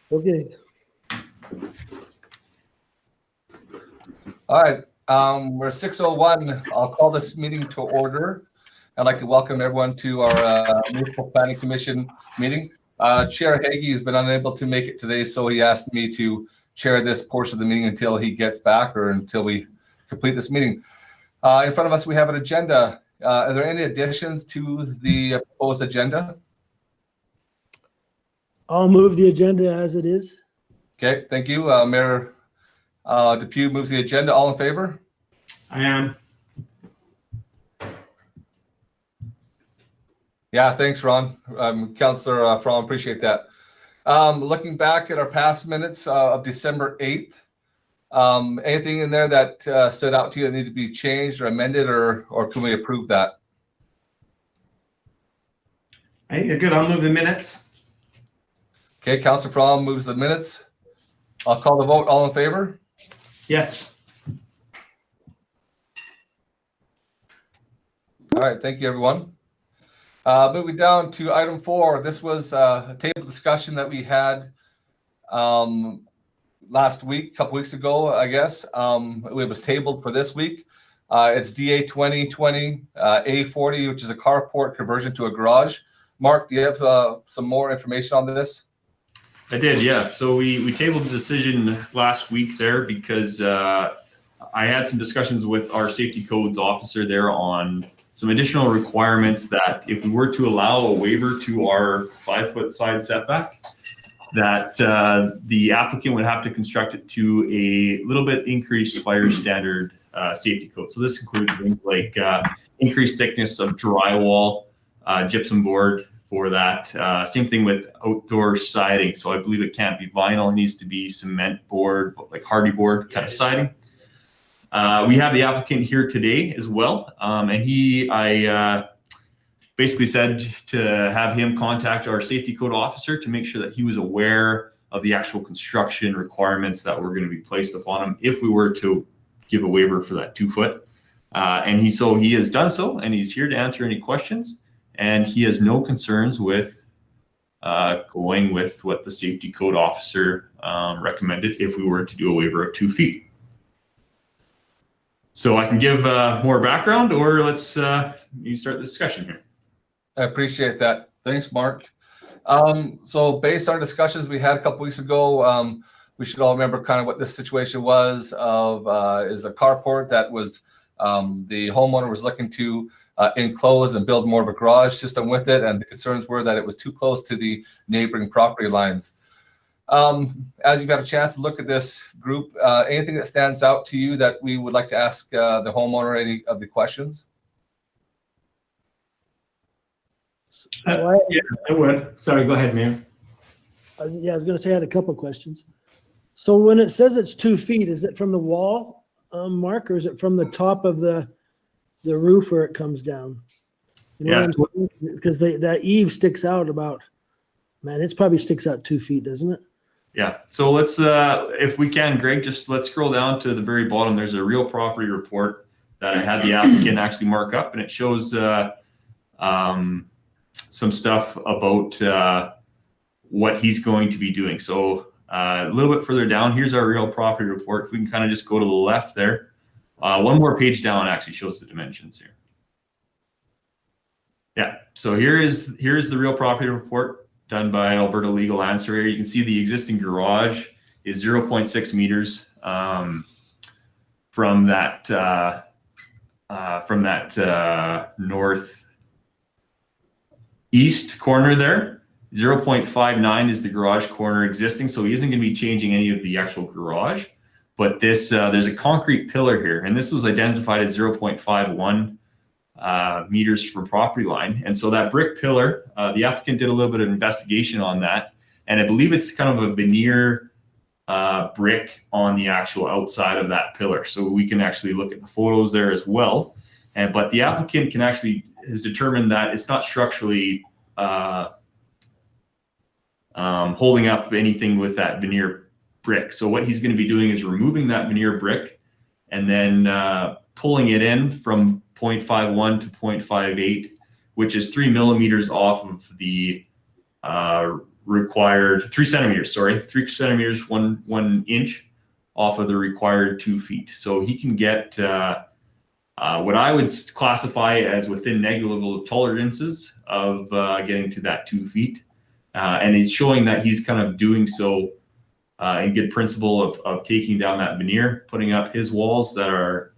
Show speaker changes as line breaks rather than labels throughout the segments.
Okay.
All right, we're 6:01. I'll call this meeting to order. I'd like to welcome everyone to our Municipal Planning Commission meeting. Chair Hagee has been unable to make it today, so he asked me to chair this portion of the meeting until he gets back or until we complete this meeting. In front of us, we have an agenda. Are there any additions to the proposed agenda?
I'll move the agenda as it is.
Okay, thank you. Mayor Depew moves the agenda. All in favor?
I am.
Yeah, thanks, Ron. Councillor Fromm, appreciate that. Looking back at our past minutes of December 8th, anything in there that stood out to you that needed to be changed or amended, or can we approve that?
Hey, you're good. I'll move the minutes.
Okay, Councillor Fromm moves the minutes. I'll call the vote. All in favor?
Yes.
All right, thank you, everyone. Moving down to item 4. This was a table discussion that we had last week, a couple weeks ago, I guess. It was tabled for this week. It's DA 2020 A40, which is a carport conversion to a garage. Mark, do you have some more information on this?
I did, yeah. So we tabled the decision last week there because I had some discussions with our safety codes officer there on some additional requirements that if we were to allow a waiver to our 5-foot side setback, that the applicant would have to construct it to a little bit increased fire standard safety code. So this includes things like increased thickness of drywall, gypsum board for that. Same thing with outdoor siding. So I believe it can't be vinyl. It needs to be cement board, like hardy board kind of siding. We have the applicant here today as well. And I basically said to have him contact our safety code officer to make sure that he was aware of the actual construction requirements that were going to be placed upon him if we were to give a waiver for that 2-foot. And he has done so, and he's here to answer any questions. And he has no concerns with going with what the safety code officer recommended if we were to do a waiver of 2 feet. So I can give more background, or let's you start the discussion here.
I appreciate that. Thanks, Mark. So based on discussions we had a couple weeks ago, we should all remember kind of what this situation was of is a carport that was the homeowner was looking to enclose and build more of a garage system with it, and the concerns were that it was too close to the neighboring property lines. As you've had a chance to look at this group, anything that stands out to you that we would like to ask the homeowner any of the questions?
Yeah, I would. Sorry, go ahead, Mayor.
Yeah, I was going to say I had a couple of questions. So when it says it's 2 feet, is it from the wall, Mark, or is it from the top of the roof where it comes down? You know,
Yeah,
because that eave sticks out about, man, it probably sticks out 2 feet, doesn't it?
Yeah. So let's, if we can, Greg, just let's scroll down to the very bottom. There's a real property report that I had the applicant actually mark up, and it shows some stuff about what he's going to be doing. So a little bit further down, here's our real property report. If we can kind of just go to the left there. One more page down actually shows the dimensions here. Yeah, so here's the real property report done by Alberta Legal Ancillary. You can see the existing garage is 0.6 meters from that northeast corner there. 0.59 is the garage corner existing, so he isn't going to be changing any of the actual garage. But this, there's a concrete pillar here, and this was identified as 0.51 meters from property line. And so that brick pillar, the applicant did a little bit of investigation on that, and I believe it's kind of a veneer brick on the actual outside of that pillar. So we can actually look at the photos there as well. But the applicant has determined that it's not structurally holding up anything with that veneer brick. So what he's going to be doing is removing that veneer brick and then pulling it in from 0.51 to 0.58, which is 3 millimeters off of the required 3 centimeters, 3 centimeters, 1 inch off of the required 2 feet. So he can get what I would classify as within negligible tolerances of getting to that 2 feet. And he's showing that he's kind of doing so in good principle of taking down that veneer, putting up his walls that are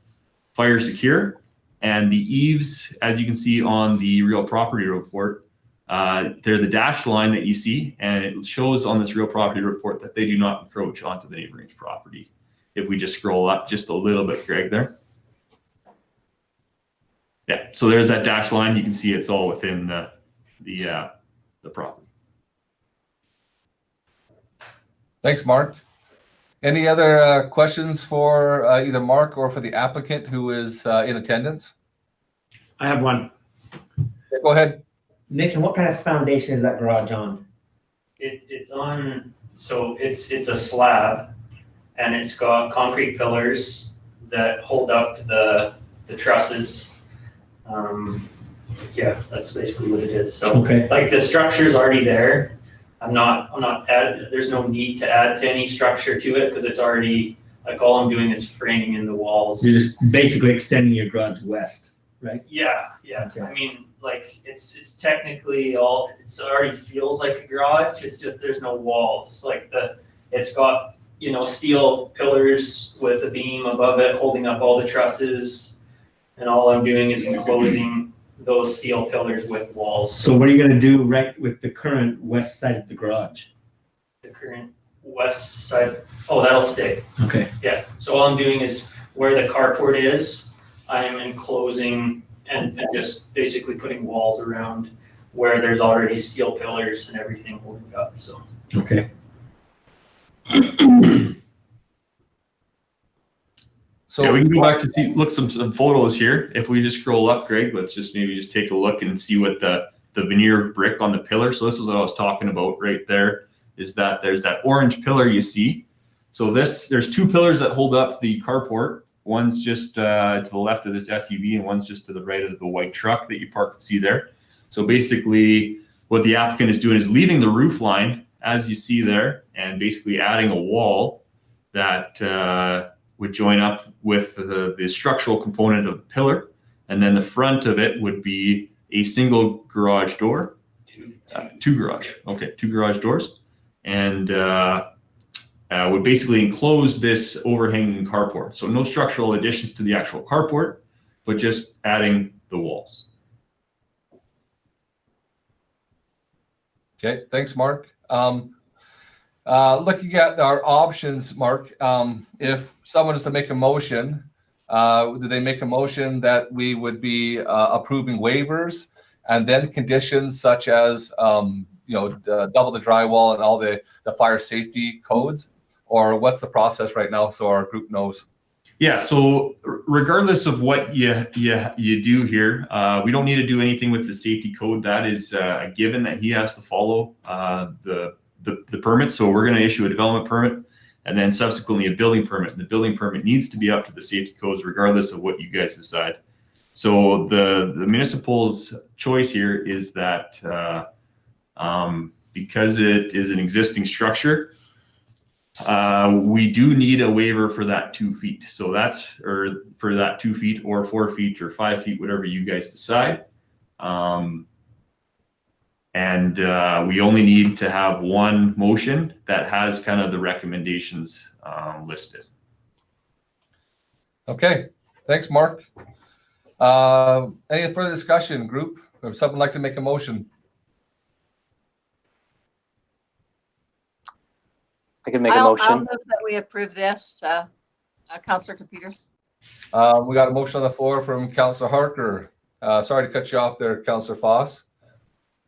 fire secure. And the eaves, as you can see on the real property report, they're the dashed line that you see, and it shows on this real property report that they do not encroach onto the neighboring property. If we just scroll up just a little bit, Greg, there. Yeah, so there's that dashed line. You can see it's all within the property.
Thanks, Mark. Any other questions for either Mark or for the applicant who is in attendance?
I have one.
Yeah, go ahead.
Nathan, what kind of foundation is that garage on?
It's on, so it's a slab, and it's got concrete pillars that hold up the trusses. Yeah, that's basically what it is. So
Okay.
like the structure's already there. There's no need to add to any structure to it because it's already, like all I'm doing is framing in the walls.
You're just basically extending your garage west, right?
Yeah.
Okay.
I mean, like it's technically it already feels like a garage. It's just there's no walls. Like it's got, steel pillars with a beam above it holding up all the trusses, and all I'm doing is enclosing those steel pillars with walls.
So what are you gonna do right with the current west side of the garage?
The current west side, that'll stay.
Okay.
Yeah. So all I'm doing is where the carport is, I'm enclosing and just basically putting walls around where there's already steel pillars and everything holding up. So.
Okay.
So
Yeah, we can go back to look some photos here. If we just scroll up, Greg, let's maybe take a look and see what the veneer brick on the pillar. So this is what I was talking about right there, is that there's that orange pillar you see. So there's 2 pillars that hold up the carport. One's just to the left of this SUV, and one's just to the right of the white truck that you see there. So basically what the applicant is doing is leaving the roof line as you see there, and basically adding a wall that would join up with the structural component of the pillar. And then the front of it would be a single garage door, 2 garage doors. And would basically enclose this overhanging carport. So no structural additions to the actual carport, but just adding the walls.
Okay, thanks, Mark. Looking at our options, Mark, if someone is to make a motion, do they make a motion that we would be approving waivers and then conditions such as double the drywall and all the fire safety codes? Or what's the process right now so our group knows?
Yeah, so regardless of what you do here, we don't need to do anything with the safety code. That is a given that he has to follow the permit. So we're going to issue a development permit and then subsequently a building permit. The building permit needs to be up to the safety codes regardless of what you guys decide. So the municipal's choice here is that because it is an existing structure, we do need a waiver for that 2 feet. So for that 2 feet or 4 feet or 5 feet, whatever you guys decide. And we only need to have one motion that has kind of the recommendations listed.
Okay, thanks, Mark. Any further discussion, group? Would someone like to make a motion?
I can make a
I'll
motion.
move that we approve this, Councillor Peters.
We got a motion on the floor from Councillor Harker. Sorry to cut you off there, Councillor Foss.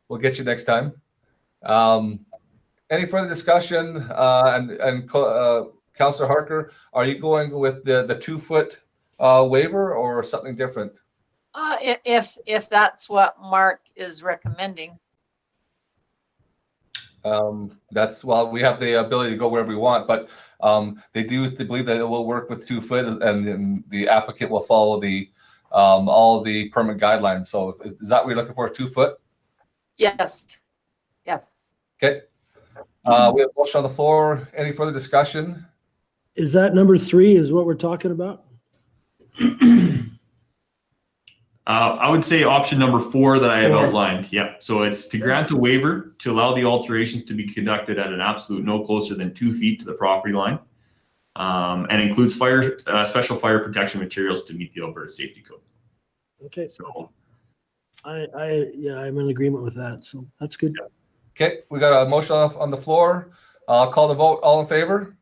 We'll get you next time. Any further discussion? Councillor Harker, are you going with the 2 foot waiver or something different?
If that's what Mark is recommending.
We have the ability to go wherever we want, but they believe that it will work with 2 foot, and then the applicant will follow all the permit guidelines. So is that what you're looking for, 2 foot?
Yes. Yes.
Okay. We have a motion on the floor. Any further discussion?
Is that number 3 is what we're talking about?
I would say option number 4 that I have
4.
outlined. Yeah. So it's to grant a waiver to allow the alterations to be conducted at an absolute no closer than 2 feet to the property line, and includes special fire protection materials to meet the Alberta Safety Code.
Okay.
So,
I'm in agreement with that. So that's good.
Okay, we got a motion on the floor. I'll call the vote. All in favor?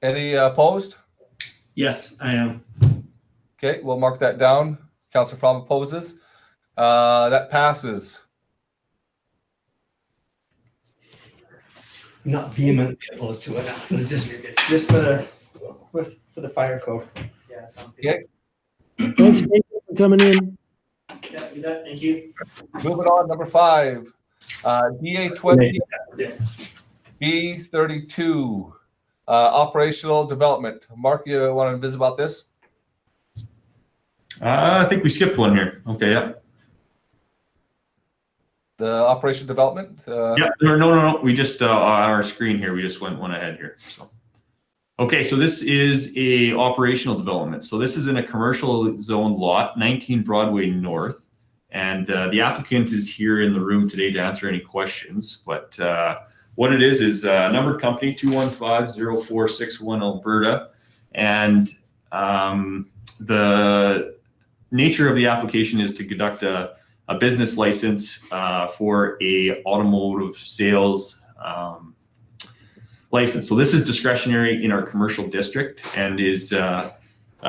Any opposed?
Yes, I am.
Okay, we'll mark that down. Councillor Fromm opposes. That passes.
Not vehement opposed to it. It's just for the fire code.
Yeah, sounds
Yeah.
good.
Thanks Nathan, for coming in.
Yeah, do that. Thank you.
Moving on, number 5. DA 20 B32. Operational development. Mark, you want to visit about this?
I think we skipped one here. Okay. Yeah.
The operation development?
Yeah, no. We just on our screen here, we just went one ahead here. So, okay, so this is a operational development. So this is in a commercial zone lot, 19 Broadway North, and the applicant is here in the room today to answer any questions. But what it is a numbered company, 215-0461 Alberta, and the nature of the application is to conduct a business license for a automotive sales license. So this is discretionary in our commercial district and is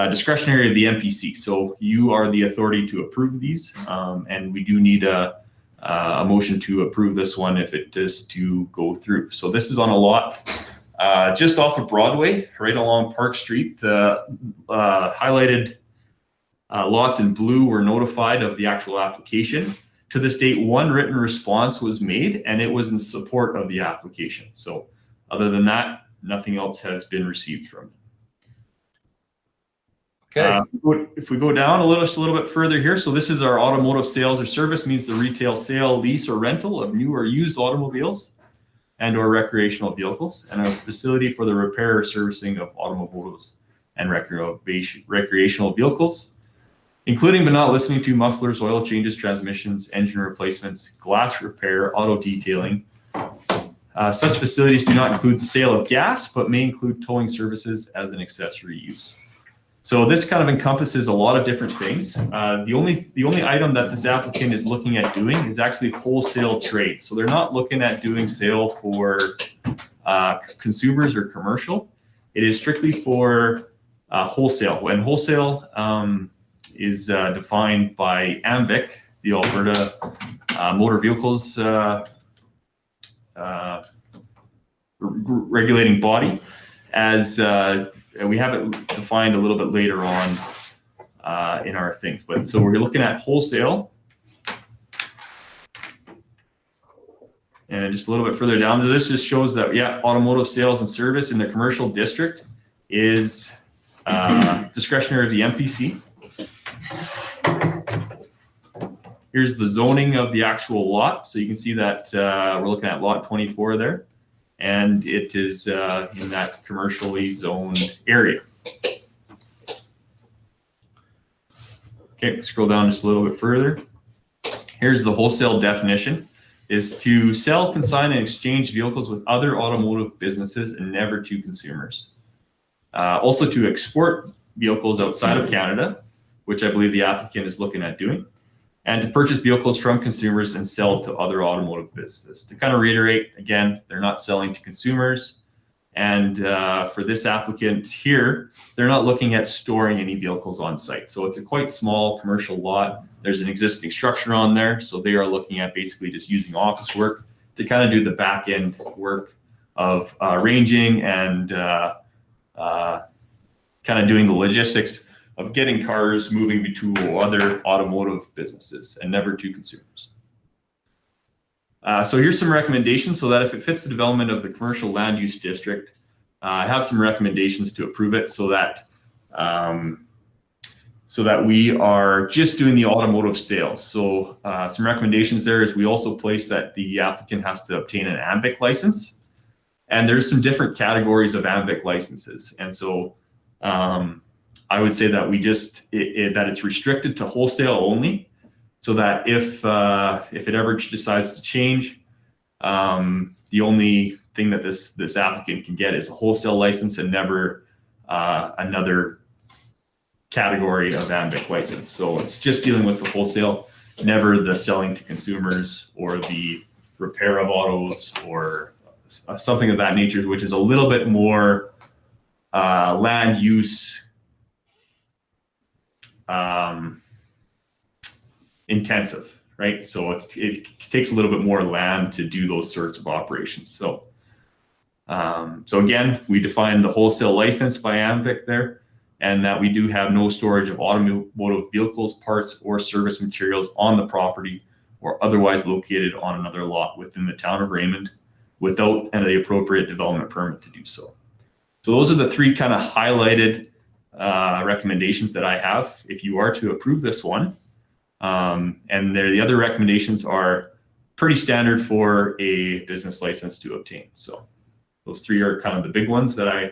discretionary of the MPC. So you are the authority to approve these, and we do need a motion to approve this one if it is to go through. So this is on a lot just off of Broadway, right along Park Street. The highlighted lots in blue were notified of the actual application. To this date, one written response was made, and it was in support of the application. So other than that, nothing else has been received from it.
Okay.
If we go down just a little bit further here, so this is our automotive sales or service, means the retail sale, lease, or rental of new or used automobiles and or recreational vehicles, and a facility for the repair or servicing of automobiles and recreational vehicles, including but not limited to mufflers, oil changes, transmissions, engine replacements, glass repair, auto detailing. Such facilities do not include the sale of gas, but may include towing services as an accessory use. So this kind of encompasses a lot of different things. The only item that this applicant is looking at doing is actually wholesale trade. So they're not looking at doing sale for consumers or commercial. It is strictly for wholesale. And wholesale is defined by AMVIC, the Alberta Motor Vehicles regulating body, as we have it defined a little bit later on in our things. But so we're looking at wholesale, and just a little bit further down, this just shows that automotive sales and service in the commercial district is discretionary of the MPC. Here's the zoning of the actual lot. So you can see that we're looking at lot 24 there, and it is in that commercially zoned area. Okay, scroll down just a little bit further. Here's the wholesale definition: is to sell, consign, and exchange vehicles with other automotive businesses and never to consumers. Also to export vehicles outside of Canada, which I believe the applicant is looking at doing, and to purchase vehicles from consumers and sell to other automotive businesses. To kind of reiterate, again, they're not selling to consumers. And for this applicant here, they're not looking at storing any vehicles on site. So it's a quite small commercial lot. There's an existing structure on there. So they are looking at basically just using office work to kind of do the back end work of ranging and kind of doing the logistics of getting cars moving between other automotive businesses and never to consumers. So here's some recommendations so that if it fits the development of the commercial land use district, I have some recommendations to approve it so that so that we are just doing the automotive sales. So some recommendations there is we also place that the applicant has to obtain an AMVIC license. And there's some different categories of AMVIC licenses. And so I would say that we just, that it's restricted to wholesale only, so that if it ever decides to change, the only thing that this applicant can get is a wholesale license and never another category of AMVIC license. So it's just dealing with the wholesale, never the selling to consumers or the repair of autos or something of that nature, which is a little bit more land use intensive, right? So it takes a little bit more land to do those sorts of operations. So again, we define the wholesale license by AMVIC there, and that we do have no storage of automotive vehicles, parts, or service materials on the property or otherwise located on another lot within the town of Raymond without the appropriate development permit to do so. So those are the three kind of highlighted recommendations that I have if you are to approve this one. And the other recommendations are pretty standard for a business license to obtain. So those three are kind of the big ones that I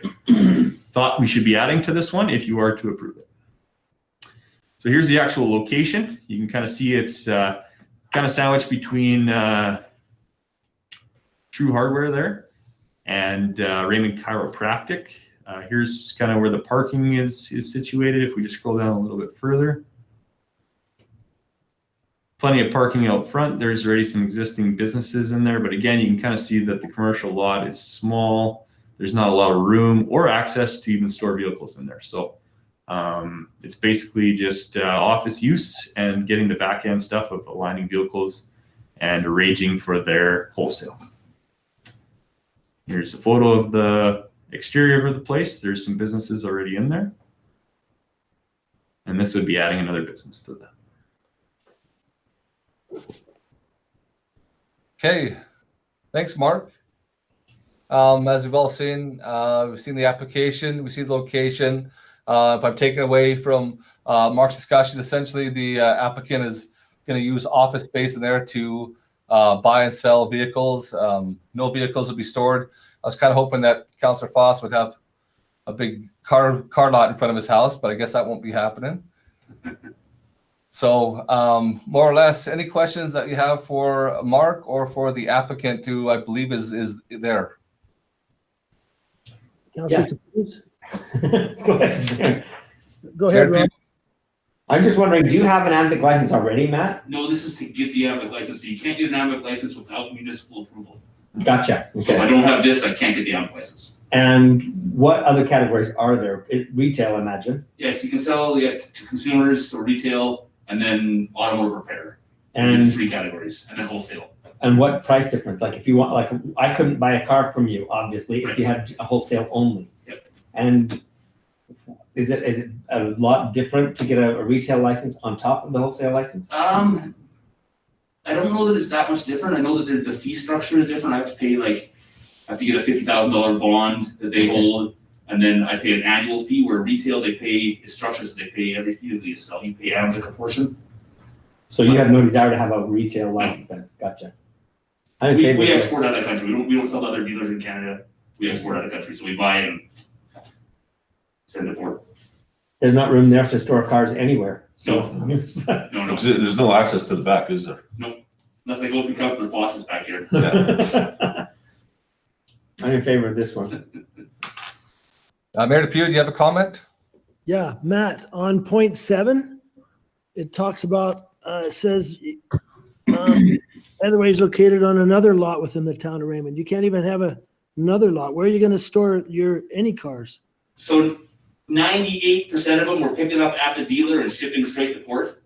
thought we should be adding to this one if you are to approve it. So here's the actual location. You can kind of see it's kind of sandwiched between True Hardware there and Raymond Chiropractic. Here's kind of where the parking is situated. If we just scroll down a little bit further. Plenty of parking out front. There's already some existing businesses in there, but again, you can kind of see that the commercial lot is small. There's not a lot of room or access to even store vehicles in there. So it's basically just office use and getting the back end stuff of aligning vehicles and arranging for their wholesale. Here's a photo of the exterior of the place. There's some businesses already in there. And this would be adding another business to that.
Okay, thanks, Mark. As we've all seen, we've seen the application, we see the location. If I'm taking away from Mark's discussion, essentially the applicant is going to use office space in there to buy and sell vehicles. No vehicles will be stored. I was kind of hoping that Councillor Foss would have a big car lot in front of his house, but I guess that won't be happening. So more or less, any questions that you have for Mark or for the applicant who I believe is there?
Councillor
Yes.
Caput?
Go ahead.
Go ahead, Rob.
I'm just wondering, do you have an AMVIC license already, Matt?
No, this is to get the AMVIC license. So you can't get an AMVIC license without municipal approval.
Gotcha.
So if I
Okay.
don't have this, I can't get the AMVIC license.
And what other categories are there? Retail, I imagine.
Yes, you can sell to consumers or retail, and then automotive repair.
And
three categories, and then wholesale.
and what price difference? Like if you want, like I couldn't buy a car from you, obviously, if you had a wholesale only.
Yep.
And is it a lot different to get a retail license on top of the wholesale license?
I don't know that it's that much different. I know that the fee structure is different. I have to pay I have to get a $50,000 bond that they hold, and then I pay an annual fee. Where retail they pay, it's structured so they pay every fee that you sell. You pay AMVIC a portion.
So you have no desire to have a retail license then? Gotcha. I'm in favor
We
of this.
export out of the country. We don't sell to other dealers in Canada. We export out of the country, so we buy and send it forward.
There's not room there to store cars anywhere. So
No.
There's no access to the back, is there?
Unless they go through Councillor Foss's back here.
I'm in favor of this one.
Mayor Depew, do you have a comment?
Yeah, Matt, on point 7, it talks about, it says, otherwise located on another lot within the town of Raymond. You can't even have another lot. Where are you going to store any cars?
So 98% of them we're picking up at the dealer and shipping straight to port.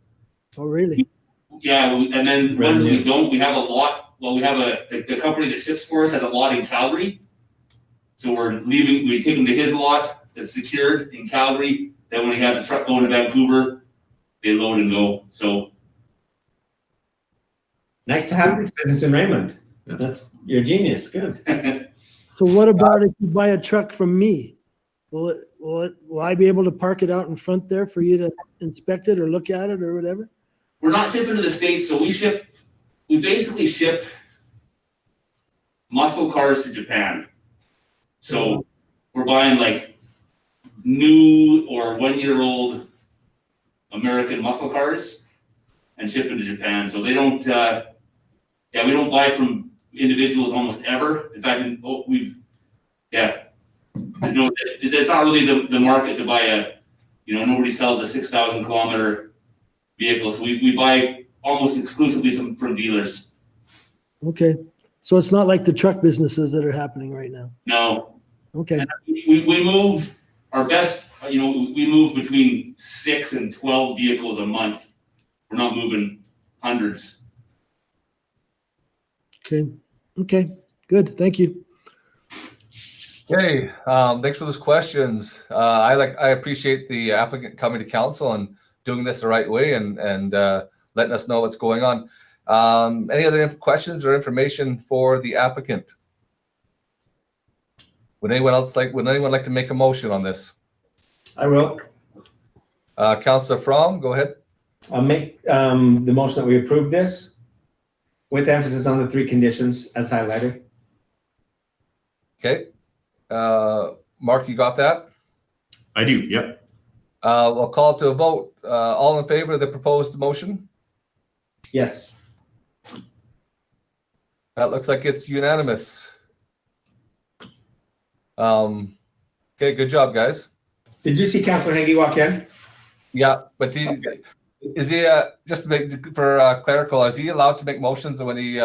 Oh, really?
Yeah, and then ones that we don't, we have a lot. Well, we have the company that ships for us has a lot in Calgary. So we take him to his lot that's secured in Calgary. Then when he has a truck going to Vancouver, they load and go. So
Nice to have this business in Raymond. You're a genius. Good.
So what about if you buy a truck from me? will I be able to park it out in front there for you to inspect it or look at it or whatever?
We're not shipping to the States, so we basically ship muscle cars to Japan. So we're buying like new or 1-year-old American muscle cars and ship them to Japan. So they don't, we don't buy from individuals almost ever. In fact, there's not really the market to buy nobody sells a 6,000 kilometer vehicle. So we buy almost exclusively from dealers.
Okay. So it's not like the truck businesses that are happening right now.
No.
Okay.
And we move our best, we move between 6 and 12 vehicles a month. We're not moving hundreds.
Okay. Good. Thank you.
Okay, thanks for those questions. I appreciate the applicant coming to council and doing this the right way and letting us know what's going on. Any other questions or information for the applicant? Would anyone like to make a motion on this?
I will.
Councillor Fromm, go ahead.
I'll make the motion that we approve this with emphasis on the 3 conditions as highlighted.
Okay. Mark, you got that?
I do, yep.
We'll call to a vote. All in favor of the proposed motion?
Yes.
That looks like it's unanimous. Okay, good job, guys.
Did you see Councillor Hagee walk in?
Yeah, but is he just to make for clerical? Is he allowed to make motions when he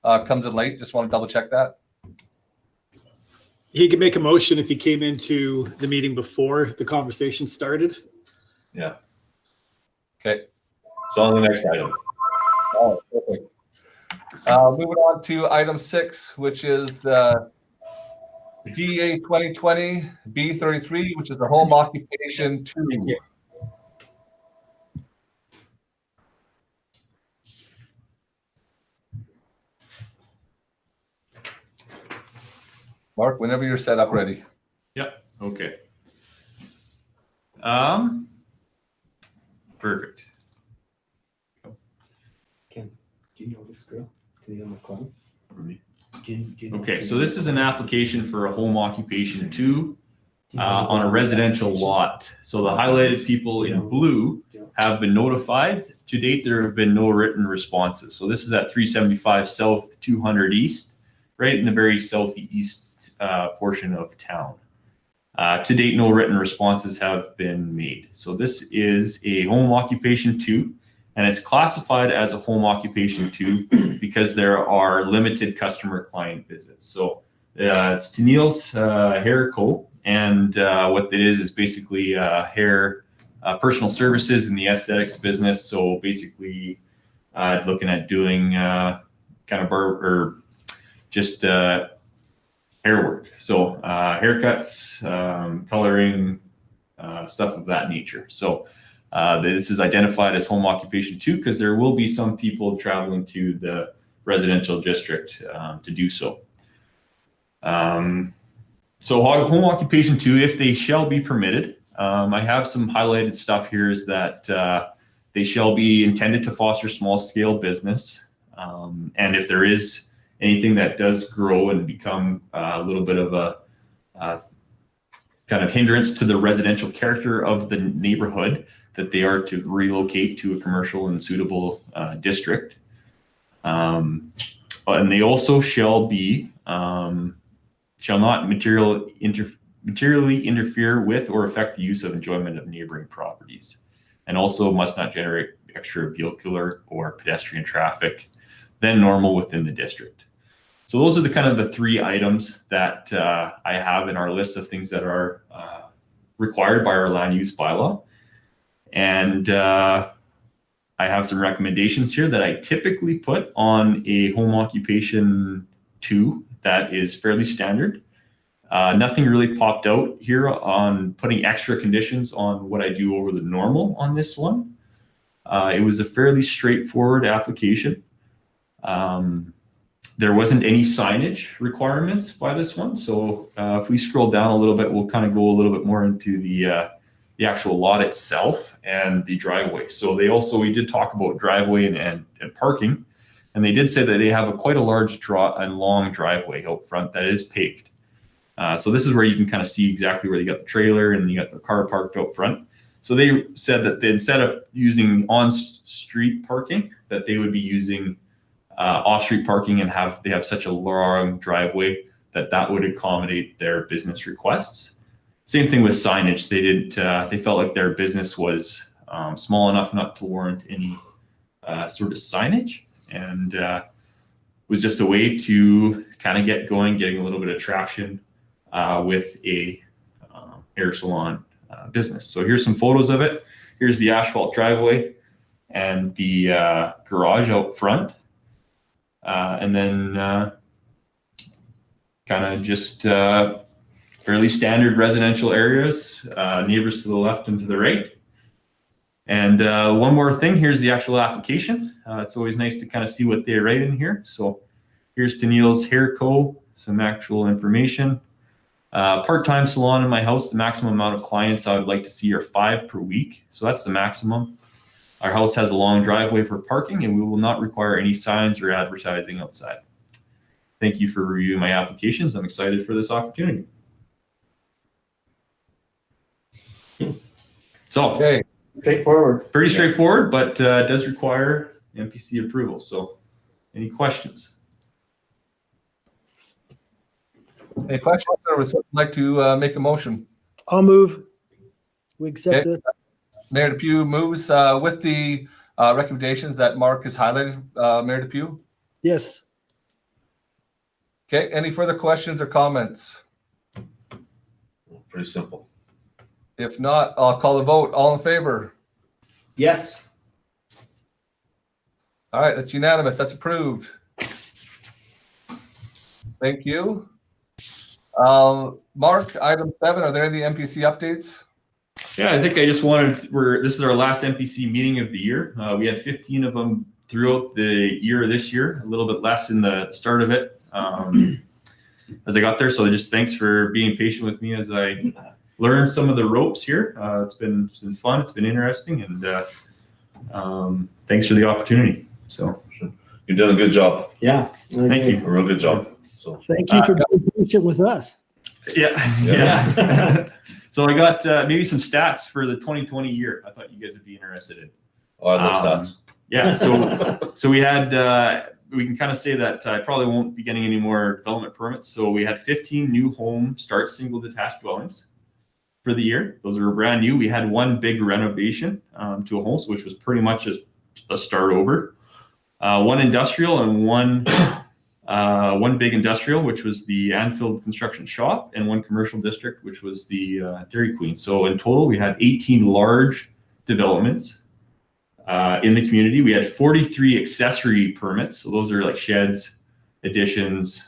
comes in late? Just want to double check that.
He could make a motion if he came into the meeting before the conversation started.
Yeah.
Okay.
So on the next item.
Oh, perfect. Moving on to item 6, which is the DA 2020 B33, which is the home occupation 2. Mark, whenever you're set up ready.
Yep. Okay. Perfect.
Ken, do you know this girl? Tennille McClung?
Okay, so this is an application for a home occupation 2 on a residential lot. So the highlighted people in blue have been notified. To date, there have been no written responses. So this is at 375 South, 200 East, right in the very southeast portion of town. To date, no written responses have been made. So this is a home occupation 2, and it's classified as a home occupation 2 because there are limited customer client visits. So it's Tennille's Hair Co. And what it is basically hair personal services in the aesthetics business. So basically looking at doing kind of just hair work. So haircuts, coloring, stuff of that nature. So this is identified as home occupation 2 because there will be some people traveling to the residential district to do so. So home occupation 2, if they shall be permitted, I have some highlighted stuff here is that they shall be intended to foster small scale business. And if there is anything that does grow and become a little bit of a kind of hindrance to the residential character of the neighborhood, that they are to relocate to a commercial and suitable district. And they also shall not materially interfere with or affect the use of enjoyment of neighboring properties, and also must not generate extra vehicular or pedestrian traffic than normal within the district. So those are the kind of the 3 items that I have in our list of things that are required by our land use bylaw. And I have some recommendations here that I typically put on a home occupation 2 that is fairly standard. Nothing really popped out here on putting extra conditions on what I do over the normal on this one. It was a fairly straightforward application. there wasn't any signage requirements by this one. So if we scroll down a little bit, we'll kind of go a little bit more into the actual lot itself and the driveway. So we did talk about driveway and parking, and they did say that they have quite a large and long driveway out front that is paved. So this is where you can kind of see exactly where they got the trailer and you got the car parked out front. So they said that instead of using on-street parking, that they would be using off-street parking, and they have such a long driveway that would accommodate their business requests. Same thing with signage. They felt like their business was small enough not to warrant any sort of signage, and was just a way to kind of getting a little bit of traction with a hair salon business. So here's some photos of it. Here's the asphalt driveway and the garage out front. And then kind of just fairly standard residential areas, neighbors to the left and to the right. And one more thing, here's the actual application. It's always nice to kind of see what they write in here. So here's Tennille's Hair Co., some actual information. Part-time salon in my house, the maximum amount of clients I would like to see are 5 per week. So that's the maximum. Our house has a long driveway for parking, and we will not require any signs or advertising outside. Thank you for reviewing my applications. I'm excited for this opportunity. So,
Okay.
Straightforward.
pretty straightforward, but does require MPC approval. So, any questions?
Any questions, or would someone like to make a motion?
I'll move. We accept
Okay.
it.
Mayor Depew moves with the recommendations that Mark has highlighted. Mayor Depew?
Yes.
Okay, any further questions or comments?
Pretty simple.
If not, I'll call the vote. All in favor?
Yes.
All right, that's unanimous. That's approved. Thank you. Mark, item 7, are there any MPC updates?
Yeah, I think I just this is our last MPC meeting of the year. We had 15 of them throughout the year this year, a little bit less in the start of it as I got there. So just thanks for being patient with me as I learned some of the ropes here. It's been fun. It's been interesting. And thanks for the opportunity. So
You've done a good job.
Yeah.
thank you.
A real good job. So
Thank you for being patient with us.
Yeah. So I got maybe some stats for the 2020 year. I thought you guys would be interested in.
oh, I love stats.
Yeah. So we had, we can kind of say that I probably won't be getting any more development permits. So we had 15 new home start single detached dwellings for the year. Those were brand new. We had 1 big renovation to a home, which was pretty much a start over. 1 industrial and one big industrial, which was the Anfield Construction Shop, and 1 commercial district, which was the Dairy Queen. So in total, we had 18 large developments in the community. We had 43 accessory permits. So those are like sheds, additions,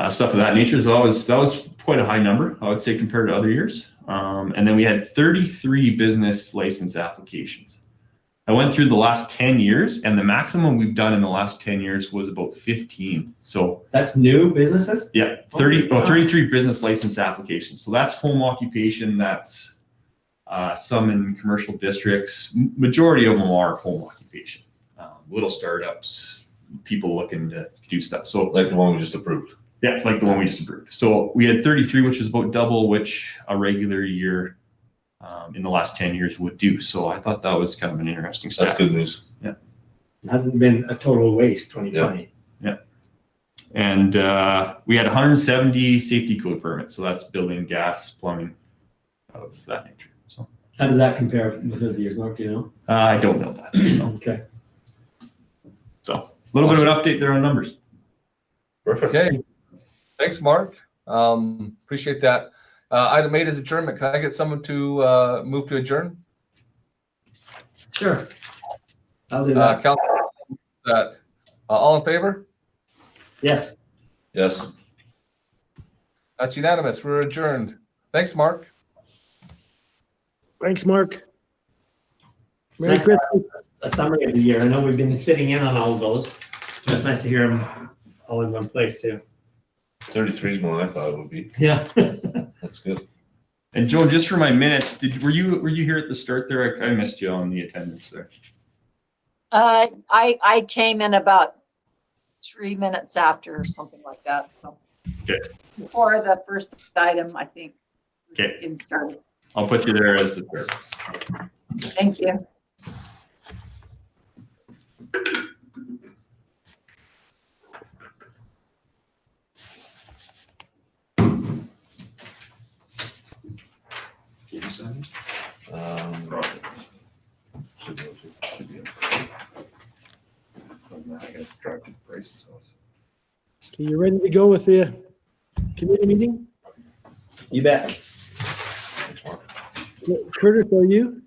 stuff of that nature. So that was quite a high number, I would say, compared to other years. And then we had 33 business license applications. I went through the last 10 years, and the maximum we've done in the last 10 years was about 15. So
That's new businesses?
yeah, 33 business license applications. So that's home occupation. That's some in commercial districts. Majority of them are home occupation. Little startups, people looking to do stuff. So
Like the one we just approved.
yeah, like the one we just approved. So we had 33, which is about double which a regular year in the last 10 years would do. So I thought that was kind of an interesting stat.
That's good news.
It hasn't been a total waste 2020.
And we had 170 safety code permits. So that's building, gas, plumbing, of that nature. So
How does that compare with other years, Mark? Do you know?
I don't know that. No.
Okay.
So a little bit of an update there on numbers.
Perfect.
Okay. Thanks, Mark. Appreciate that. Item 8 is adjournment. Can I get someone to move to adjourn?
Sure. I'll do that.
Council, all in favor?
Yes.
Yes.
That's unanimous. We're adjourned. Thanks, Mark.
Thanks, Mark. Merry
Thanks,
Christmas.
a summary of the year. I know we've been sitting in on all of those. It's nice to hear them all in one place too.
33 is more than I thought it would be.
Yeah.
That's good.
And Joan, just for my minutes, were you here at the start there? I missed you on the attendance there.
I came in about 3 minutes after or something like that, so.
Okay.
Before the first item, I think.
Okay.
Just getting started.
I'll put you there as the third.
Thank you.
Can you sign it?
Should be able to. Should be able
I gotta drive to Bryce's house.
Okay, you ready to go with the committee meeting?
You bet.
to. Thanks, Mark.
Curtis, are you?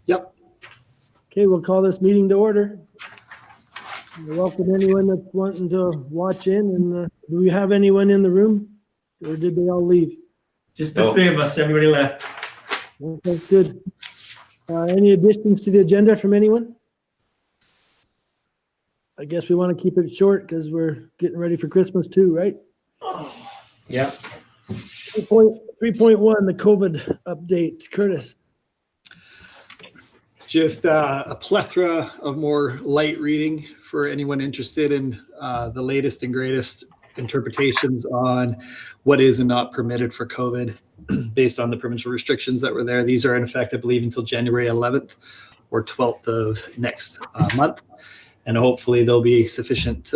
Yep.
Okay, we'll call this meeting to order. Welcome anyone that's wanting to watch in, and do we have anyone in the room, or did they all leave?
Just the three of us, everybody left.
Okay, good. Any additions to the agenda from anyone? I guess we want to keep it short because we're getting ready for Christmas too, right?
Yeah.
3.1, the COVID update. Curtis.
Just a plethora of more light reading for anyone interested in the latest and greatest interpretations on what is and not permitted for COVID based on the provincial restrictions that were there. These are in effect, I believe, until January 11th or 12th of next month. And hopefully there'll be sufficient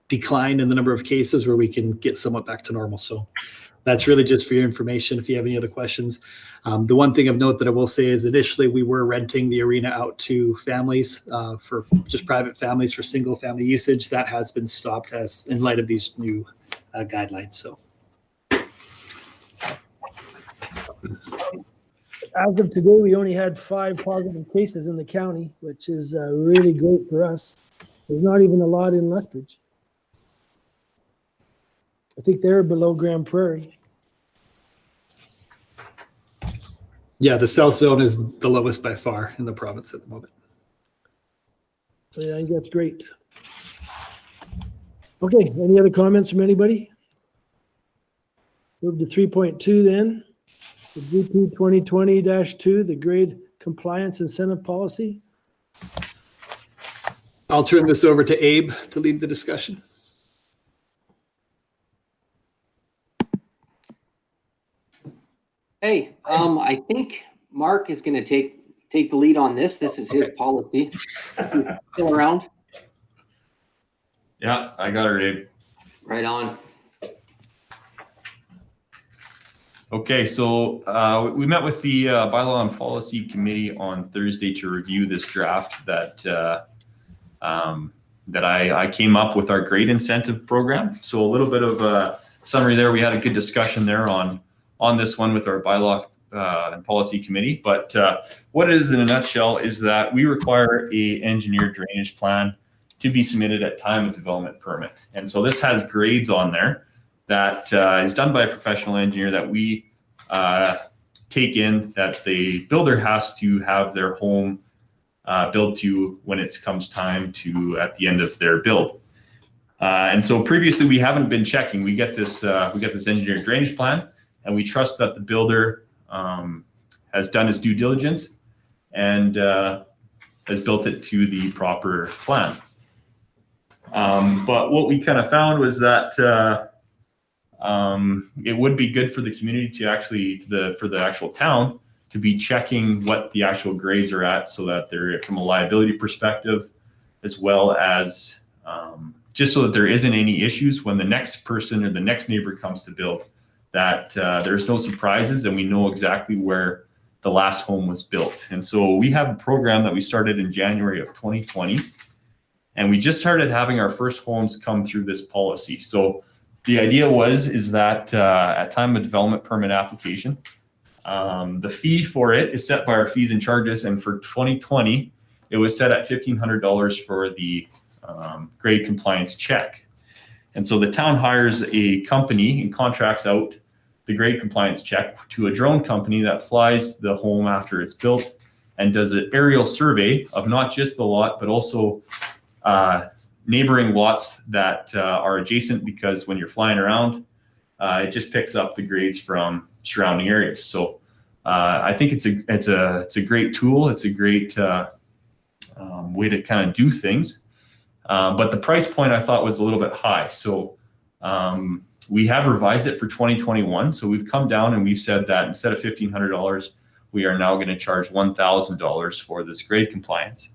decline in the number of cases where we can get somewhat back to normal. So that's really just for your information. If you have any other questions, the one thing of note that I will say is initially we were renting the arena out to families for just private families for single family usage. That has been stopped as in light of these new guidelines. So.
As of today, we only had 5 positive cases in the county, which is really great for us. There's not even a lot in Lethbridge. I think they're below Grand Prairie.
Yeah, the south zone is the lowest by far in the province at the moment.
So yeah, I think that's great. Okay, any other comments from anybody? Move to 3.2 then. The GP 2020-2, the grade compliance incentive policy.
I'll turn this over to Abe to lead the discussion.
Hey, I think Mark is going to take the lead on this. This is his policy. Still around?
Yeah, I got her, Dave.
Right on.
Okay, so we met with the Bylaw and Policy Committee on Thursday to review this draft that I came up with our grade incentive program. So a little bit of a summary there. We had a good discussion there on this one with our Bylaw and Policy Committee. But what it is in a nutshell is that we require a engineered drainage plan to be submitted at time of development permit. And so this has grades on there that is done by a professional engineer that we take in, that the builder has to have their home built to when it comes time to at the end of their build. And so previously we haven't been checking. We get this engineered drainage plan, and we trust that the builder has done his due diligence and has built it to the proper plan. But what we kind of found was that it would be good for the community to actually, for the actual town, to be checking what the actual grades are at, so that they're from a liability perspective, as well as just so that there isn't any issues when the next person or the next neighbor comes to build, that there's no surprises and we know exactly where the last home was built. And so we have a program that we started in January of 2020, and we just started having our first homes come through this policy. So the idea is that at time of development permit application, the fee for it is set by our fees and charges. And for 2020, it was set at $1,500 for the grade compliance check. And so the town hires a company and contracts out the grade compliance check to a drone company that flies the home after it's built and does an aerial survey of not just the lot, but also neighboring lots that are adjacent, because when you're flying around, it just picks up the grades from surrounding areas. So I think it's a great tool. It's a great way to kind of do things. But the price point I thought was a little bit high. So we have revised it for 2021. So we've come down and we've said that instead of $1,500, we are now going to charge $1,000 for this grade compliance.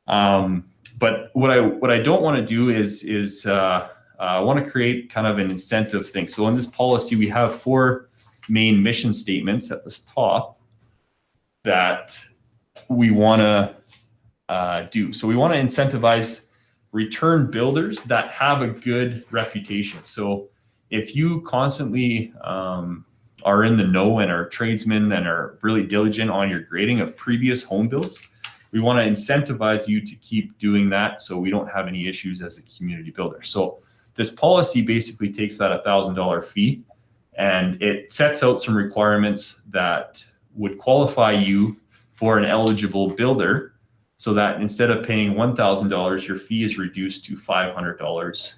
But what I don't want to do is I want to create kind of an incentive thing. So in this policy, we have 4 main mission statements at the top that we want to do. So we want to incentivize return builders that have a good reputation. So if you constantly are in the know and are tradesmen and are really diligent on your grading of previous home builds, we want to incentivize you to keep doing that so we don't have any issues as a community builder. So this policy basically takes that $1,000 fee and it sets out some requirements that would qualify you for an eligible builder, so that instead of paying $1,000, your fee is reduced to $500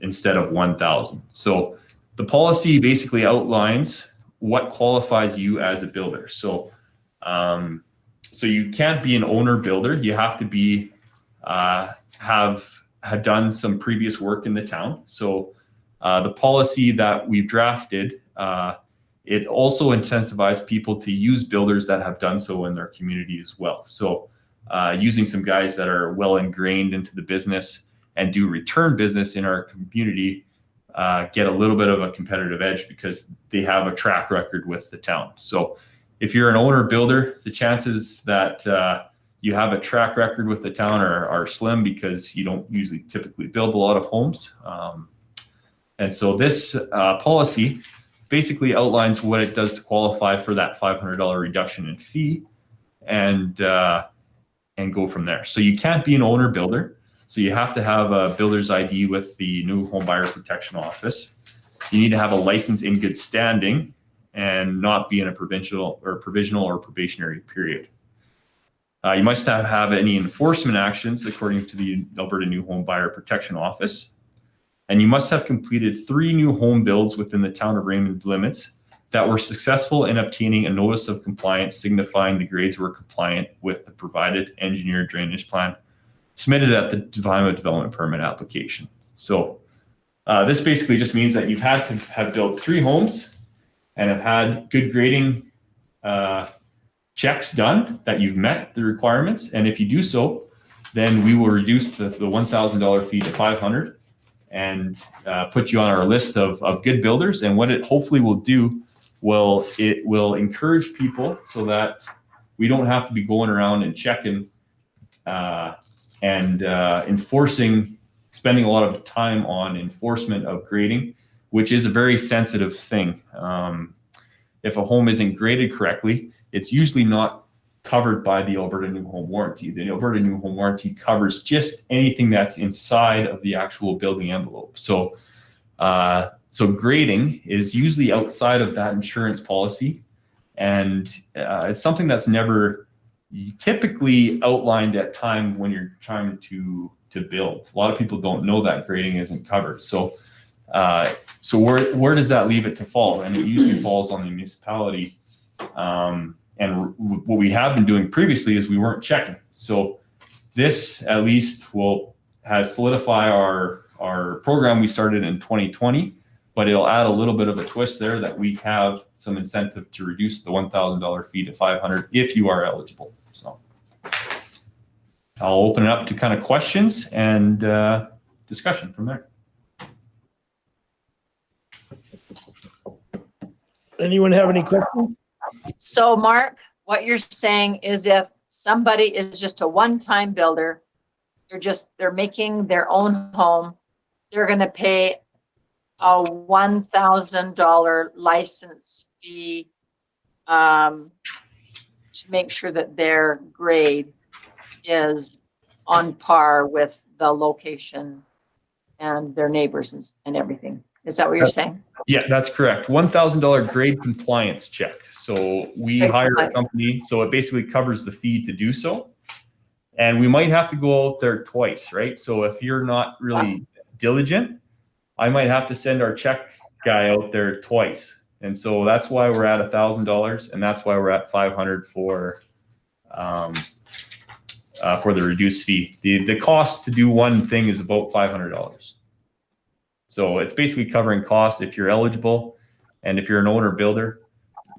instead of $1,000. So the policy basically outlines what qualifies you as a builder. So so you can't be an owner builder. You have to be have done some previous work in the town. So the policy that we've drafted, it also incentivizes people to use builders that have done so in their community as well. So using some guys that are well ingrained into the business and do return business in our community get a little bit of a competitive edge because they have a track record with the town. So if you're an owner builder, the chances that you have a track record with the town are slim, because you don't usually typically build a lot of homes. And so this policy basically outlines what it does to qualify for that $500 reduction in fee, and go from there. So you can't be an owner builder. So you have to have a builder's ID with the New Home Buyer Protection Office. You need to have a license in good standing and not be in a provisional or probationary period. You must have any enforcement actions according to the Alberta New Home Buyer Protection Office. And you must have completed 3 new home builds within the town of Raymond limits that were successful in obtaining a notice of compliance signifying the grades were compliant with the provided engineered drainage plan submitted at the time of development permit application. So this basically just means that you've had to have built 3 homes and have had good grading checks done, that you've met the requirements. And if you do so, then we will reduce the $1,000 fee to $500 and put you on our list of good builders. And what it hopefully will do, it will encourage people so that we don't have to be going around and checking and enforcing, spending a lot of time on enforcement of grading, which is a very sensitive thing. If a home isn't graded correctly, it's usually not covered by the Alberta New Home Warranty. The Alberta New Home Warranty covers just anything that's inside of the actual building envelope. So, so grading is usually outside of that insurance policy, and it's something that's never typically outlined at time when you're trying to build. A lot of people don't know that grading isn't covered. So, so where does that leave it to fall? And it usually falls on the municipality. And what we have been doing previously is we weren't checking. So this at least has solidified our program we started in 2020, but it'll add a little bit of a twist there that we have some incentive to reduce the $1,000 fee to $500 if you are eligible. So I'll open it up to kind of questions and discussion from there.
Anyone have any questions?
So Mark, what you're saying is if somebody is just a one-time builder, they're making their own home, they're going to pay a $1,000 license fee to make sure that their grade is on par with the location and their neighbors and everything. Is that what you're saying?
Yeah, that's correct. $1,000 grade compliance check. So we
Grade
hire a
compliance.
company, so it basically covers the fee to do so. And we might have to go out there twice, right? So if you're not really diligent, I might have to send our check guy out there twice. And so that's why we're at $1,000, and that's why we're at $500 for the reduced fee. The cost to do one thing is about $500. So it's basically covering costs if you're eligible, and if you're an owner builder,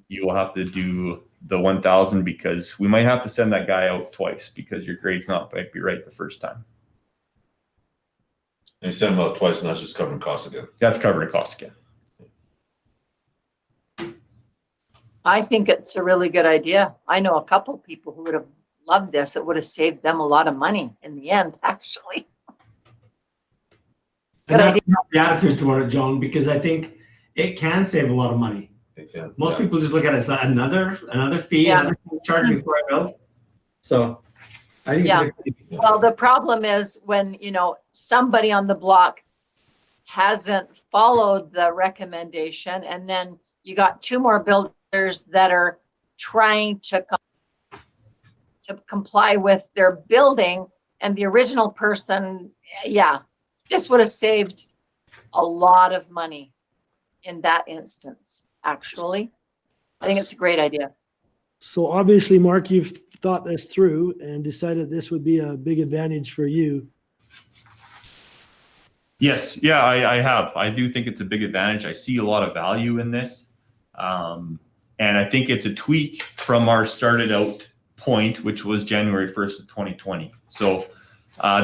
you will have to do the 1,000 because we might have to send that guy out twice because your grade's not might be right the first time.
And you send them out twice, and that's just covering costs again.
That's covering costs again.
I think it's a really good idea. I know a couple people who would have loved this. It would have saved them a lot of money in the end, actually.
And
Good
I
idea.
have the attitude toward it, John, because I think it can save a lot of money.
It can.
Most people just look at it as another fee,
Yeah.
another charge before I build. So I think
Yeah.
it's a good idea.
Well, the problem is when, you know, somebody on the block hasn't followed the recommendation, and then you got two more builders that are trying to comply with their building, and the original person, yeah, this would have saved a lot of money in that instance, actually. I think it's a great idea.
So obviously, Mark, you've thought this through and decided this would be a big advantage for you.
Yes, yeah, I have. I do think it's a big advantage. I see a lot of value in this. And I think it's a tweak from our started out point, which was January 1st of 2020. So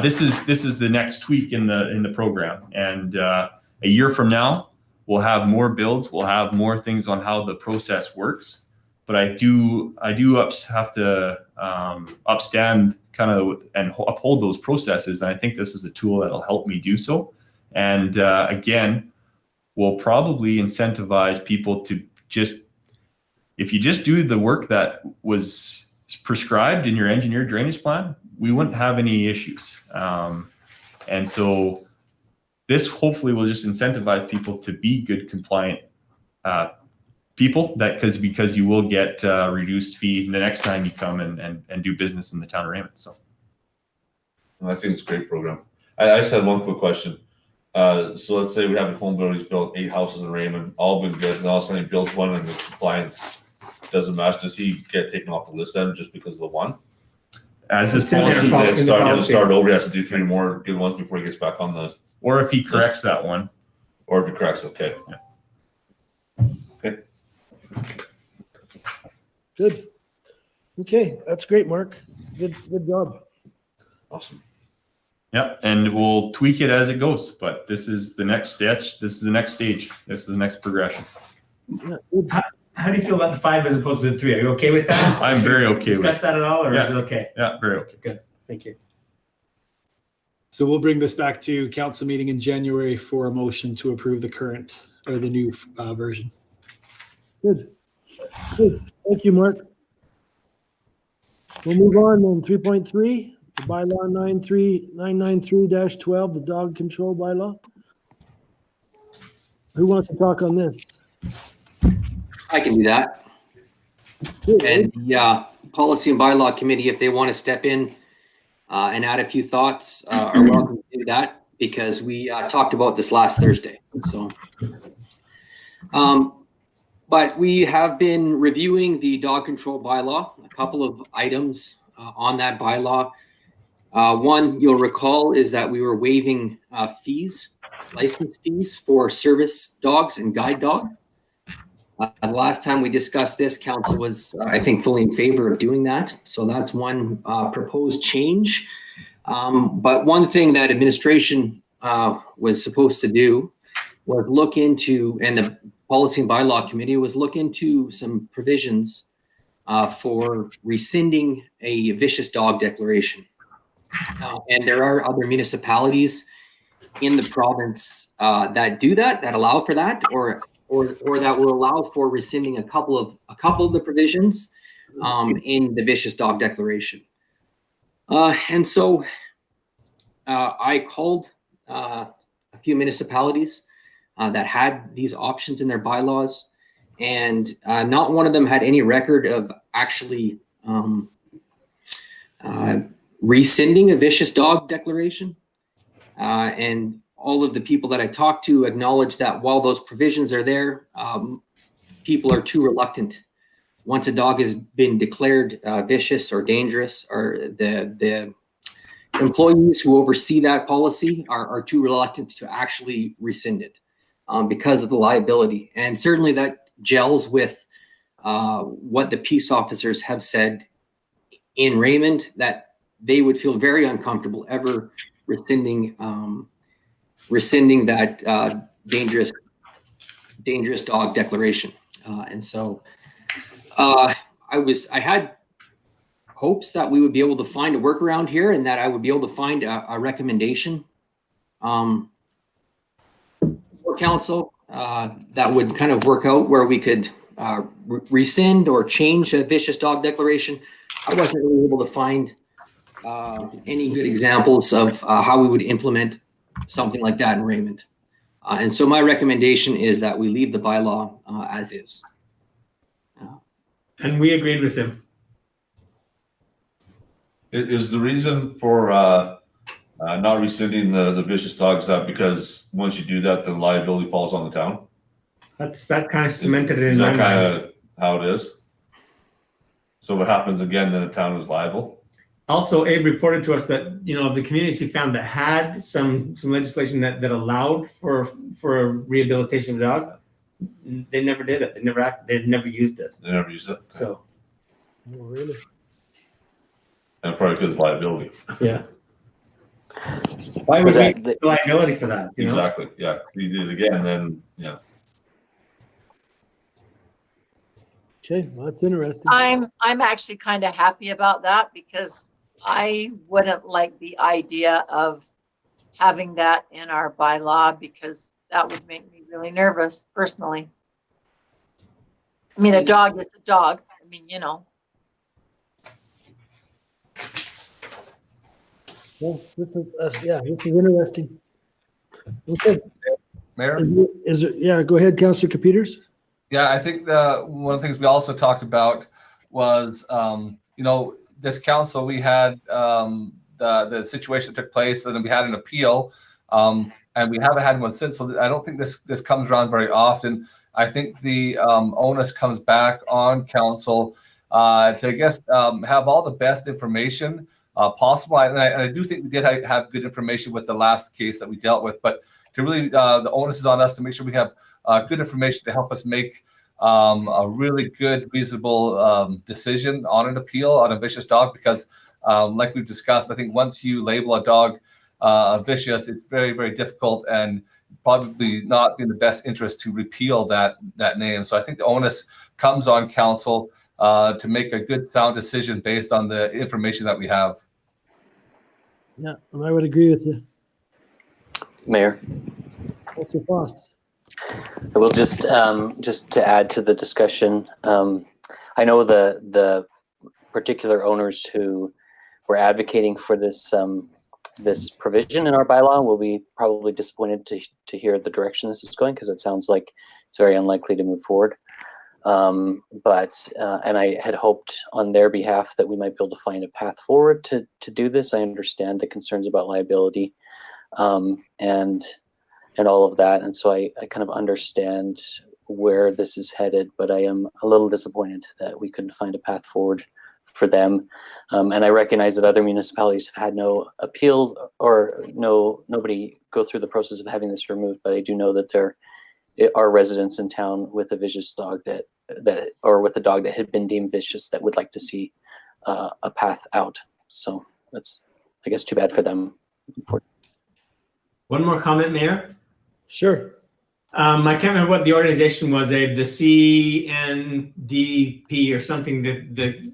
this is the next tweak in the program. And a year from now, we'll have more builds. We'll have more things on how the process works. But I do have to upstand kind of and uphold those processes. And I think this is a tool that'll help me do so. And again, we'll probably incentivize people to if you just do the work that was prescribed in your engineered drainage plan, we wouldn't have any issues. And so this hopefully will just incentivize people to be good compliant people because you will get reduced fee the next time you come and do business in the town of Raymond. So
I think it's a great program. I just had one quick question. So let's say we have a home builder who's built 8 houses in Raymond, all been good, and all of a sudden he builds one and the compliance doesn't match. Does he get taken off the list then just because of the one?
as this
It's in there.
policy,
Pol-
Then
in the
start, he'll
policy.
start over, he has to do 3 more good ones before he gets back on the,
or if he corrects that one,
or if he cracks, okay.
Good. Okay, that's great, Mark. Good job.
Awesome.
Yep, and we'll tweak it as it goes. But this is the next stitch. This is the next stage. This is the next progression.
Yeah, good.
How do you feel about the 5 as opposed to the 3? Are you okay with that?
I'm very okay with
Discuss
it.
that at all, or
Yeah.
is it okay?
Yeah, very okay.
Thank you.
So we'll bring this back to council meeting in January for a motion to approve the current or the new version.
Good. Good. Thank you, Mark. We'll move on then. 3.3, the bylaw 993-12, the dog control bylaw. Who wants to talk on this?
I can do that.
Good.
And the Policy and Bylaw Committee, if they want to step in and add a few thoughts, are welcome to do that because we talked about this last Thursday. So, but we have been reviewing the dog control bylaw, a couple of items on that bylaw. One you'll recall is that we were waiving license fees for service dogs and guide dogs. The last time we discussed this, council was, I think, fully in favor of doing that. So that's one proposed change. But one thing that administration was supposed to do was look into, and the Policy and Bylaw Committee was look into some provisions for rescinding a vicious dog declaration. And there are other municipalities in the province that do that, that allow for that, or that will allow for rescinding a couple of the provisions in the vicious dog declaration. And so I called a few municipalities that had these options in their bylaws, and not one of them had any record of actually rescinding a vicious dog declaration. And all of the people that I talked to acknowledge that while those provisions are there, people are too reluctant. Once a dog has been declared vicious or dangerous, or the employees who oversee that policy are too reluctant to actually rescind it because of the liability. And certainly that gels with what the peace officers have said in Raymond, that they would feel very uncomfortable ever rescinding that dangerous dog declaration. And so I had hopes that we would be able to find a workaround here, and that I would be able to find a recommendation for council that would kind of work out where we could rescind or change a vicious dog declaration. I wasn't really able to find any good examples of how we would implement something like that in Raymond. And so my recommendation is that we leave the bylaw as is.
And we agreed with him.
Is the reason for not rescinding the vicious dogs that because once you do that, the liability falls on the town?
That kind of cemented it
Is
in my
that kind
mind.
of how it is? So if it happens again, then the town is liable?
Also, Abe reported to us that, you know, the communities he found that had some legislation that allowed for rehabilitation of a dog, they never did it. They never used it.
They never used it?
So,
Oh, really?
And probably because of liability.
yeah. Why would
Was
we
that
take liability for that? You know?
Exactly, yeah. If you did it again, then, yeah.
Okay, well, that's interesting.
I'm actually kind of happy about that, because I wouldn't like the idea of having that in our bylaw, because that would make me really nervous personally. I mean, a dog is a dog. I mean, you know.
Well, this is interesting. Okay,
Mayor?
is it, yeah, go ahead, Councillor Peters.
Yeah, I think one of the things we also talked about was, this council, we had the situation that took place, and then we had an appeal, and we haven't had one since. So I don't think this comes around very often. I think the onus comes back on council to, I guess, have all the best information possible. And I do think we did have good information with the last case that we dealt with, but to really, the onus is on us to make sure we have good information to help us make a really good, reasonable decision on an appeal on a vicious dog, because like we've discussed, I think once you label a dog vicious, it's very, very difficult and probably not in the best interest to repeal that name. So I think the onus comes on council to make a good, sound decision based on the information that we have.
Yeah, and I would agree with you.
Mayor,
Councillor Foss.
I will just to add to the discussion. I know the particular owners who were advocating for this this provision in our bylaw will be probably disappointed to hear the direction this is going, because it sounds like it's very unlikely to move forward. But I had hoped on their behalf that we might be able to find a path forward to do this. I understand the concerns about liability and all of that, and so I kind of understand where this is headed, but I am a little disappointed that we couldn't find a path forward for them. And I recognize that other municipalities have had no appeal or nobody go through the process of having this removed, but I do know that there are residents in town with a vicious dog that or with a dog that had been deemed vicious that would like to see a path out. So that's, I guess, too bad for them.
One more comment, Mayor.
Sure.
I can't remember what the organization was, Abe, the CNDP or something, the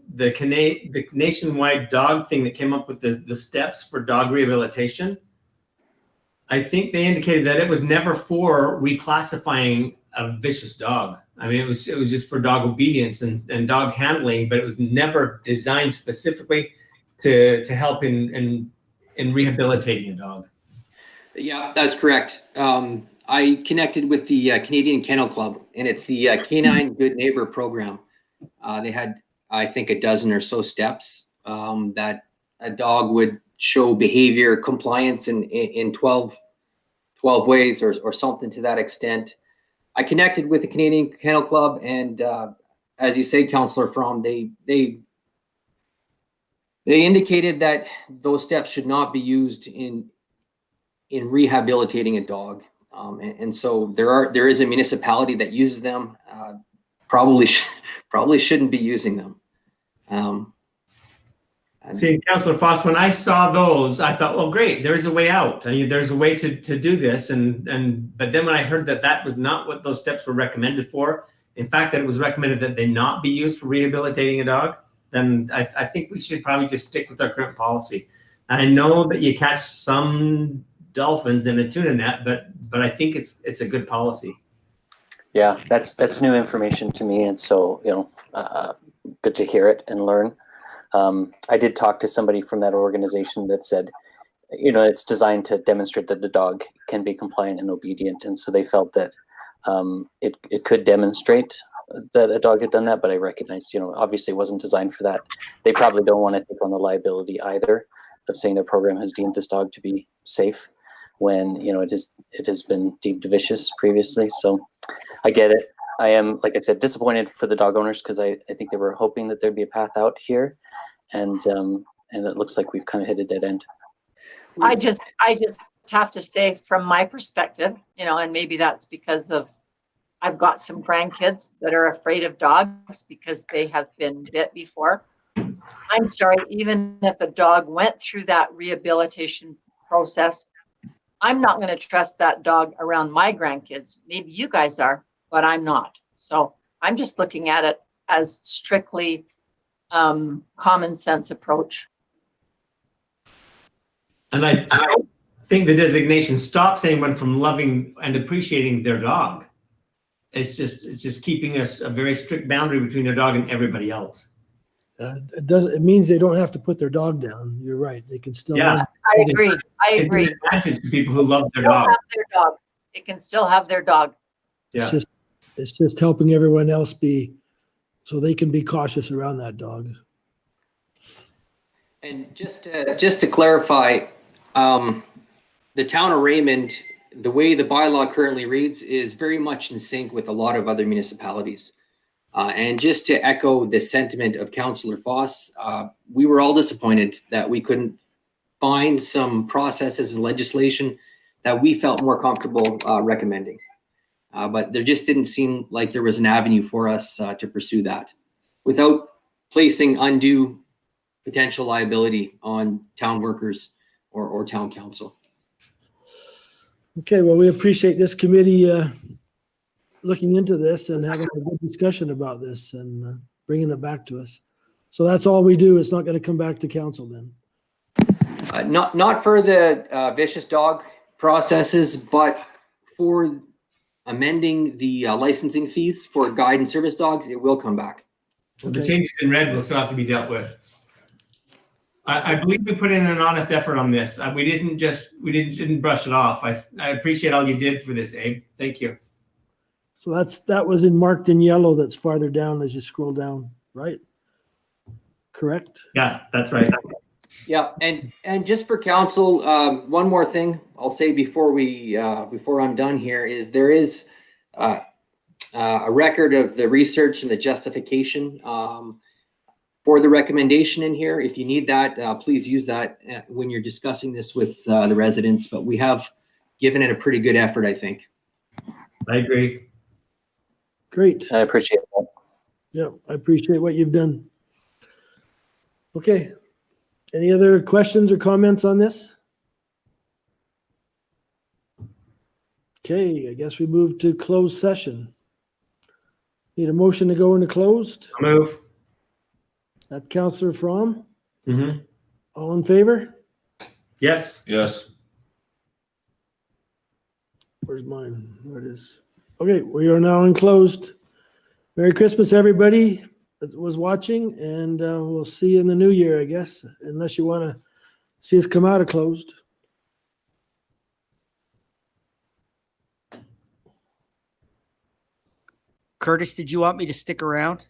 nationwide dog thing that came up with the steps for dog rehabilitation. I think they indicated that it was never for reclassifying a vicious dog. I mean, it was just for dog obedience and dog handling, but it was never designed specifically to help in rehabilitating a dog.
Yeah, that's correct. I connected with the Canadian Kennel Club, and it's the Canine Good Neighbor program. They had, I think, a dozen or so steps that a dog would show behavior compliance in 12 ways or something to that extent. I connected with the Canadian Kennel Club, and as you say, Councillor Fromm, they indicated that those steps should not be used in rehabilitating a dog. And so there is a municipality that uses them. Probably shouldn't be using them.
See, Councillor Foss, when I saw those, I thought, well, great, there is a way out. I mean, there's a way to do this. But then when I heard that was not what those steps were recommended for, in fact, that it was recommended that they not be used for rehabilitating a dog, then I think we should probably just stick with our current policy. And I know that you catch some dolphins in a tuna net, but I think it's a good policy.
Yeah, that's new information to me, and so good to hear it and learn. I did talk to somebody from that organization that said, it's designed to demonstrate that the dog can be compliant and obedient, and so they felt that it could demonstrate that a dog had done that. But I recognized, obviously it wasn't designed for that. They probably don't want to take on the liability either of saying their program has deemed this dog to be safe when it has been deemed vicious previously. So I get it. I am, like I said, disappointed for the dog owners because I think they were hoping that there'd be a path out here, and it looks like we've kind of hit a dead end.
I just have to say, from my perspective, and maybe that's because I've got some grandkids that are afraid of dogs because they have been bit before. I'm sorry, even if a dog went through that rehabilitation process, I'm not going to trust that dog around my grandkids. Maybe you guys are, but I'm not. So I'm just looking at it as strictly common sense approach.
And I think the designation stops anyone from loving and appreciating their dog. It's just keeping us a very strict boundary between their dog and everybody else.
It means they don't have to put their dog down. You're right. They can still.
Yeah.
I agree.
It's an advantage to people who love their
Still
dog.
have their dog. They can still have their dog.
Yeah.
It's just helping everyone else so they can be cautious around that dog.
And just to clarify, the town of Raymond, the way the bylaw currently reads is very much in sync with a lot of other municipalities. And just to echo the sentiment of Councillor Foss, we were all disappointed that we couldn't find some processes and legislation that we felt more comfortable recommending. But there just didn't seem like there was an avenue for us to pursue that without placing undue potential liability on town workers or town council.
Okay, well, we appreciate this committee looking into this and having a good discussion about this and bringing it back to us. So that's all we do. It's not going to come back to council then.
Not for the vicious dog processes, but for amending the licensing fees for guide and service dogs, it will come back.
So the changes in red will still have to be dealt with. I believe we put in an honest effort on this. We didn't brush it off. I appreciate all you did for this, Abe. Thank you.
So that was marked in yellow. That's farther down as you scroll down, right? Correct?
Yeah, that's right.
Yeah, and just for council, one more thing I'll say before I'm done here is there is a record of the research and the justification for the recommendation in here. If you need that, please use that when you're discussing this with the residents. But we have given it a pretty good effort, I think.
I agree.
Great.
I appreciate that.
Yeah, I appreciate what you've done. Okay. Any other questions or comments on this? Okay, I guess we move to closed session. Need a motion to go into closed?
I'll move.
That Councillor Fromm?
Mm-hmm.
All in favor?
Yes.
Yes.
Where's mine? There it is. Okay, we are now in closed. Merry Christmas, everybody that was watching, and we'll see you in the new year, I guess, unless you want to see us come out of closed.
Curtis, did you want me to stick around?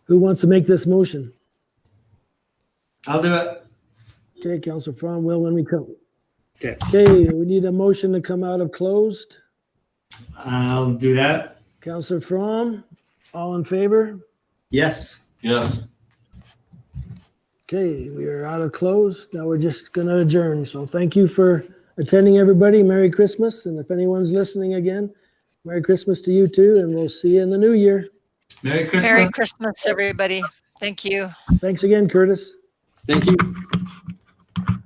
Who wants to make this motion?
I'll do it.
Okay, Counselor Fromm will when we come.
Okay.
Okay, we need a motion to come out of closed.
I'll do that.
Counselor Fromm, all in favor?
Yes.
Yes.
Okay, we are out of closed. Now we're just going to adjourn. So thank you for attending, everybody. Merry Christmas. And if anyone's listening again, Merry Christmas to you too. And we'll see you in the new year.
Merry Christmas.
Merry Christmas, everybody. Thank you.
Thanks again, Curtis.
Thank you.